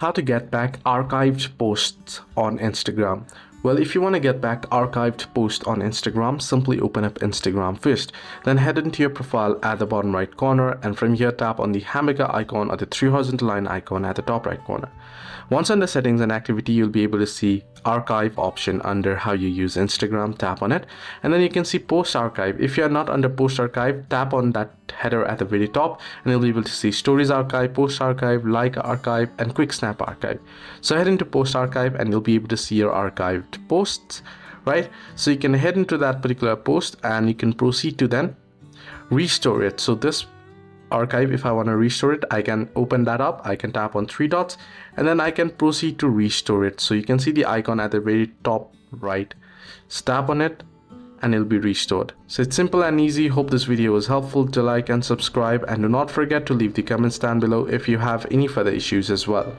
How to get back archived posts on Instagram. Well, if you want to get back archived posts on Instagram, simply open up Instagram first. Then head into your profile at the bottom right corner, and from here tap on the hamburger icon or the three horizontal line icon at the top right corner. Once under settings and activity, you'll be able to see archive option under how you use Instagram. Tap on it, and then you can see post archive. If you are not under post archive, tap on that header at the very top, and you'll be able to see stories archive, post archive, like archive, and quick snap archive. So head into post archive and you'll be able to see your archived posts, right? So you can head into that particular post and you can proceed to then restore it. So this archive, if I want to restore it, I can open that up. I can tap on three dots and then I can proceed to restore it. So you can see the icon at the very top right. Tap on it and it'll be restored. So it's simple and easy. Hope this video was helpful. To like and subscribe, and do not forget to leave the comments down below if you have any further issues as well.